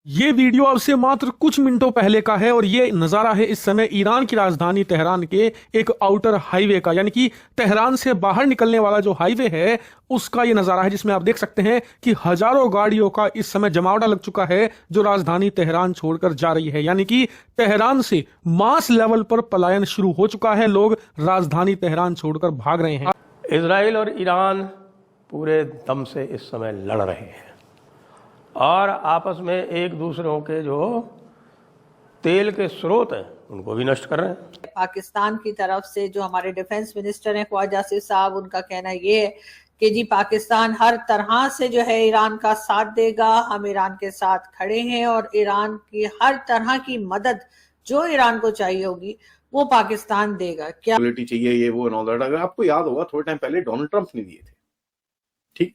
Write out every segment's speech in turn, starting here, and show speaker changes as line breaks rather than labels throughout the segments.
ये वीडियो अब से मात्र कुछ मिनटों पहले का है और ये नज़ारा है इस समय ईरान की राजधानी तेहरान के एक आउटर हाईवे का, यानी कि तेहरान से बाहर निकलने वाला जो हाईवे है उसका ये नज़ारा है, जिसमें आप देख सकते हैं कि हजारों गाड़ियों का इस समय जमावड़ा लग चुका है जो राजधानी तेहरान छोड़कर जा रही है। यानी कि तेहरान से मास लेवल पर पलायन शुरू हो चुका है, लोग राजधानी तेहरान छोड़कर भाग रहे हैं।
इजराइल और ईरान पूरे दम से इस समय लड़ रहे हैं और आपस में एक दूसरों के जो तेल के स्रोत हैं उनको भी नष्ट कर रहे हैं।
पाकिस्तान की तरफ से जो हमारे डिफेंस मिनिस्टर हैं ख्वाजा आसिफ साहब, उनका कहना ये है कि जी पाकिस्तान हर तरह से जो है ईरान का साथ देगा, हम ईरान के साथ खड़े हैं और ईरान की हर तरह की मदद जो ईरान को चाहिए होगी वो पाकिस्तान देगा। क्या
चाहिए ये वो एंड ऑल दैट। अगर आपको याद होगा थोड़े टाइम पहले डोनाल्ड ट्रंप ने दिए थे, ठीक,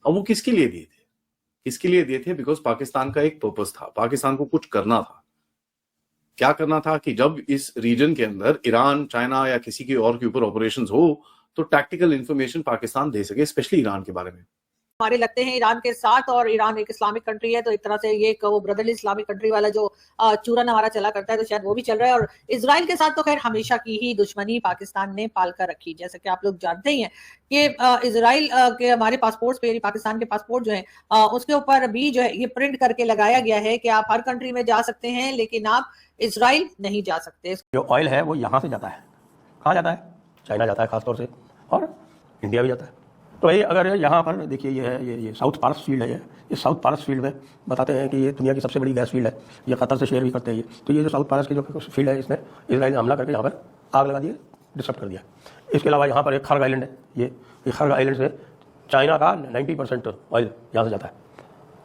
अब वो किसके लिए दिए थे? किसके लिए दिए थे? बिकॉज पाकिस्तान का एक पर्पस था, पाकिस्तान को कुछ करना था। क्या करना था कि जब इस रीजन के अंदर ईरान, चाइना या किसी के और के ऊपर ऑपरेशंस हो तो टैक्टिकल इंफॉर्मेशन पाकिस्तान दे सके, स्पेशली ईरान के बारे में।
हमारे लगते हैं ईरान के साथ, और ईरान एक इस्लामिक कंट्री है तो एक तरह से ये वो ब्रदरली इस्लामिक कंट्री वाला जो चूरन हमारा चला करता है तो शायद वो भी चल रहा है। और इजराइल के साथ तो खैर हमेशा की ही दुश्मनी पाकिस्तान ने पाल कर रखी, जैसे कि आप लोग जानते ही हैं कि इजराइल के हमारे पासपोर्ट पे, पाकिस्तान के पासपोर्ट जो है उसके ऊपर भी जो है ये प्रिंट करके लगाया गया है कि आप हर कंट्री में जा सकते हैं लेकिन आप इजराइल नहीं जा सकते।
जो ऑयल है वो यहाँ से जाता है, कहाँ जाता है? चाइना जाता है खासतौर से, और इंडिया भी जाता है। तो भाई अगर यहाँ पर देखिए ये है, ये साउथ पारस फील्ड है, ये साउथ पारस फील्ड में बताते हैं कि ये दुनिया की सबसे बड़ी गैस फील्ड है, ये कतर से शेयर भी करते हैं ये। तो ये जो साउथ पारस की जो फील्ड है इसमें इजराइल ने हमला करके यहाँ पर आग लगा दी, डिस्टर्ब कर दिया। इसके अलावा यहाँ पर एक खर्ग आइलैंड है, ये खर्ग आइलैंड से चाइना का 90% ऑयल यहाँ से जाता है,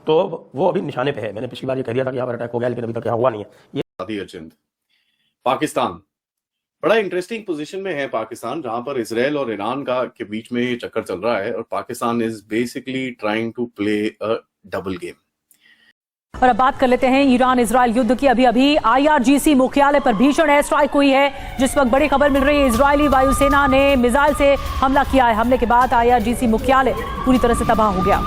तो वो अभी निशाने पे है। मैंने पिछली बार ये कह दिया था कि यहाँ पर अटैक हो गया, लेकिन अभी तक यहाँ हुआ नहीं है।
ये पाकिस्तान बड़ा इंटरेस्टिंग पोजीशन में है, पाकिस्तान जहां पर इजराइल और ईरान का के बीच में ये चक्कर चल रहा है और Pakistan is basically trying to play a double game.
और अब बात कर लेते हैं ईरान इजराइल युद्ध की। अभी अभी IRGC मुख्यालय पर भीषण एयर स्ट्राइक हुई है, जिस वक्त बड़ी खबर मिल रही है इजरायली वायुसेना ने मिसाइल से हमला किया है। हमले के बाद IRGC मुख्यालय पूरी तरह से तबाह हो गया।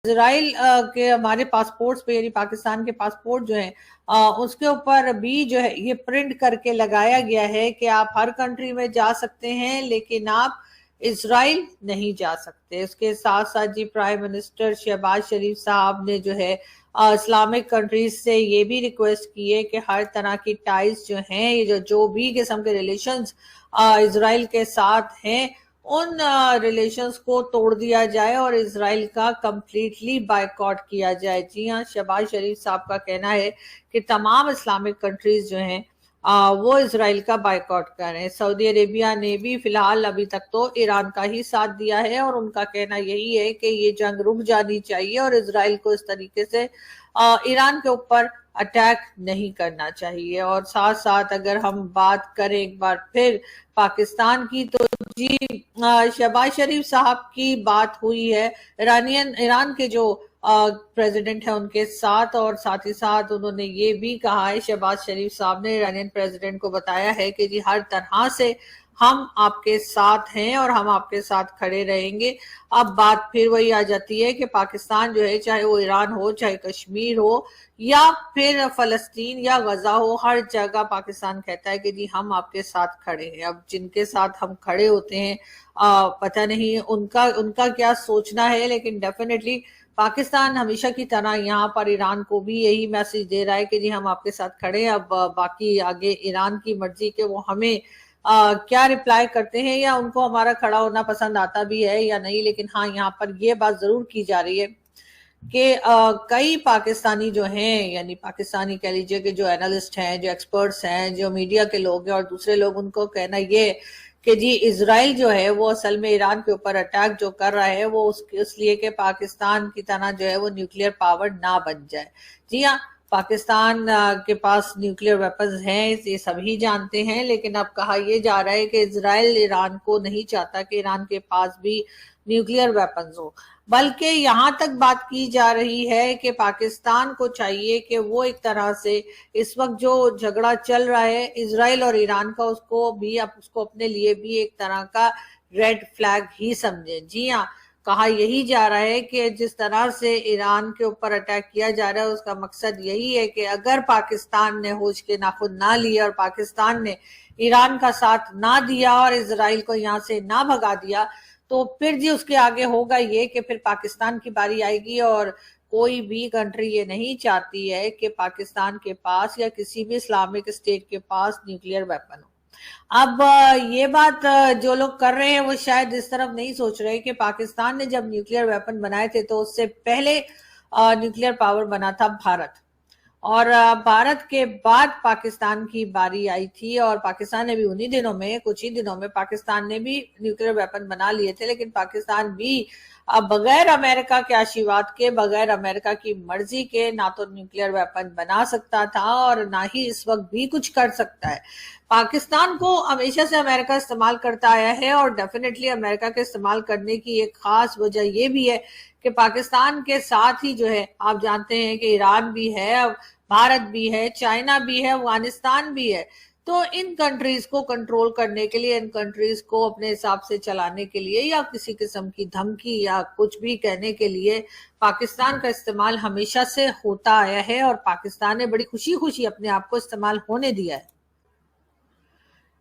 इजराइल के हमारे पासपोर्ट्स पे, यानी पाकिस्तान के पासपोर्ट जो हैं उसके ऊपर भी जो है ये प्रिंट करके लगाया गया है कि आप हर कंट्री में जा सकते हैं लेकिन आप इजराइल नहीं जा सकते। इसके साथ साथ जी प्राइम मिनिस्टर शहबाज शरीफ साहब ने जो है इस्लामिक कंट्रीज से ये भी रिक्वेस्ट की है कि हर तरह की टाइज जो हैं, ये जो भी किस्म के रिलेशंस इजराइल के साथ हैं उन रिलेशंस को तोड़ दिया जाए और इजराइल का कंप्लीटली बायकॉट किया जाए। जी हाँ, शहबाज शरीफ साहब का कहना है कि तमाम इस्लामिक कंट्रीज जो हैं वो इजराइल का बायकॉट कर रहे हैं। सऊदी अरेबिया ने भी फिलहाल अभी तक तो ईरान का ही साथ दिया है और उनका कहना यही है कि ये जंग रुक जानी चाहिए और इजराइल को इस तरीके से ईरान के ऊपर अटैक नहीं करना चाहिए। और साथ साथ अगर हम बात करें एक बार फिर पाकिस्तान की, तो जी शहबाज शरीफ साहब की बात हुई है ईरान के जो प्रेसिडेंट है उनके साथ, और साथ ही साथ उन्होंने ये भी कहा है, शहबाज शरीफ साहब ने ईरानियन प्रेसिडेंट को बताया है कि जी हर तरह से हम आपके साथ हैं और हम आपके साथ खड़े रहेंगे। अब बात फिर वही आ जाती है कि पाकिस्तान जो है, चाहे वो ईरान हो, चाहे कश्मीर हो या फिर फलस्तीन या गजा हो, हर जगह पाकिस्तान कहता है कि जी हम आपके साथ खड़े हैं। अब जिनके साथ हम खड़े होते हैं पता नहीं उनका क्या सोचना है, लेकिन डेफिनेटली पाकिस्तान हमेशा की तरह यहाँ पर ईरान को भी यही मैसेज दे रहा है कि जी हम आपके साथ खड़े हैं। अब बाकी आगे ईरान की मर्जी के वो हमें क्या रिप्लाई करते हैं या उनको हमारा खड़ा होना पसंद आता भी है या नहीं। लेकिन हाँ, यहाँ पर ये बात जरूर की जा रही है कि कई पाकिस्तानी जो हैं, यानी पाकिस्तानी कह लीजिए कि जो एनालिस्ट हैं, जो एक्सपर्ट्स हैं, जो मीडिया के लोग हैं और दूसरे लोग, उनको कहना ये कि जी इजराइल जो है वो असल में ईरान के ऊपर अटैक जो कर रहा है वो इसलिए कि पाकिस्तान की तरह जो है वो न्यूक्लियर पावर ना बन जाए। जी हाँ, पाकिस्तान के पास न्यूक्लियर वेपन्स हैं, ये सभी जानते हैं, लेकिन अब कहा यह जा रहा है कि इजराइल ईरान को नहीं चाहता कि ईरान के पास भी न्यूक्लियर वेपन्स हो, बल्कि यहाँ तक बात की जा रही है कि पाकिस्तान को चाहिए कि वो एक तरह से इस वक्त जो झगड़ा चल रहा है इजराइल और ईरान का, उसको अपने लिए भी एक तरह का रेड फ्लैग ही समझे। जी हाँ, कहा यही जा रहा है कि जिस तरह से ईरान के ऊपर अटैक किया जा रहा है उसका मकसद यही है कि अगर पाकिस्तान ने होश के नाखुन ना लिए और पाकिस्तान ने ईरान का साथ ना दिया और इजराइल को यहाँ से ना भगा दिया, तो फिर जी उसके आगे होगा ये कि फिर पाकिस्तान की बारी आएगी। और कोई भी कंट्री ये नहीं चाहती है कि पाकिस्तान के पास या किसी भी इस्लामिक स्टेट के पास न्यूक्लियर वेपन हो। अब ये बात जो लोग कर रहे हैं वो शायद इस तरफ नहीं सोच रहे कि पाकिस्तान ने जब न्यूक्लियर वेपन बनाए थे तो उससे पहले न्यूक्लियर पावर बना था भारत, और भारत के बाद पाकिस्तान की बारी आई थी। और पाकिस्तान ने भी उन्हीं दिनों में, कुछ ही दिनों में पाकिस्तान ने भी न्यूक्लियर वेपन बना लिए थे, लेकिन पाकिस्तान भी बगैर अमेरिका के आशीर्वाद के, बगैर अमेरिका की मर्जी के ना तो न्यूक्लियर वेपन बना सकता था और ना ही इस वक्त भी कुछ कर सकता है। पाकिस्तान को हमेशा से अमेरिका इस्तेमाल करता आया है और डेफिनेटली अमेरिका के इस्तेमाल करने की एक खास वजह ये भी है कि पाकिस्तान के साथ ही जो है आप जानते हैं कि ईरान भी है, भारत भी है, चाइना भी है, अफगानिस्तान भी है। तो इन कंट्रीज को कंट्रोल करने के लिए, इन कंट्रीज को अपने हिसाब से चलाने के लिए या किसी किस्म की धमकी या कुछ भी कहने के लिए पाकिस्तान का इस्तेमाल हमेशा से होता आया है और पाकिस्तान ने बड़ी खुशी खुशी अपने आप को इस्तेमाल होने दिया है।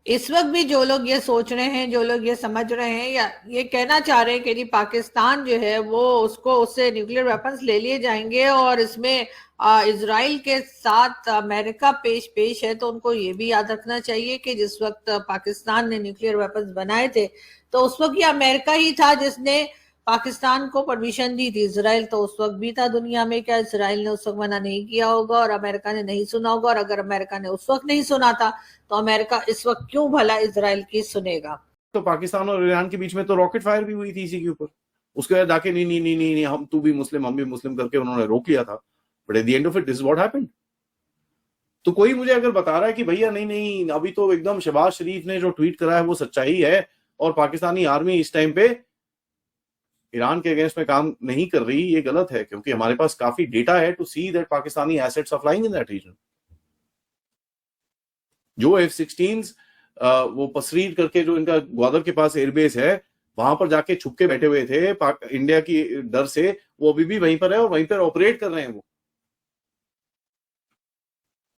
इस वक्त भी जो लोग ये सोच रहे हैं, जो लोग ये समझ रहे हैं या ये कहना चाह रहे हैं कि पाकिस्तान जो है वो उससे न्यूक्लियर वेपन्स ले लिए जाएंगे और इसमें इजराइल के साथ अमेरिका पेश है, तो उनको ये भी याद रखना चाहिए कि जिस वक्त पाकिस्तान ने न्यूक्लियर वेपन्स बनाए थे तो उस वक्त ये अमेरिका ही था जिसने पाकिस्तान को परमिशन दी थी। इजराइल तो उस वक्त भी था दुनिया में, क्या इजराइल ने उस वक्त मना नहीं किया होगा और अमेरिका ने नहीं सुना होगा? और अगर अमेरिका ने उस वक्त नहीं सुना था तो अमेरिका इस वक्त क्यों भला इजराइल की सुनेगा?
तो पाकिस्तान और ईरान के बीच में तो रॉकेट फायर भी हुई थी इसी के ऊपर। उसके बाद जाके नहीं हम, तू भी मुस्लिम हम भी मुस्लिम करके उन्होंने रोक लिया था। But at the end of it this is what happened. तो कोई मुझे अगर बता रहा है कि भैया नहीं अभी तो एकदम शहबाज शरीफ ने जो ट्वीट करा है वो सच्चाई है और पाकिस्तानी आर्मी इस टाइम पे ईरान के अगेंस्ट में काम नहीं कर रही, ये गलत है, क्योंकि हमारे पास काफी डेटा है to see that Pakistani assets are flying in that region. जो F-16s वो पसरीर करके जो इनका ग्वादर के पास एयरबेस है वहां पर जाके छुप के बैठे हुए थे इंडिया की डर से, वो अभी भी वहीं पर है और वहीं पर ऑपरेट कर रहे हैं वो।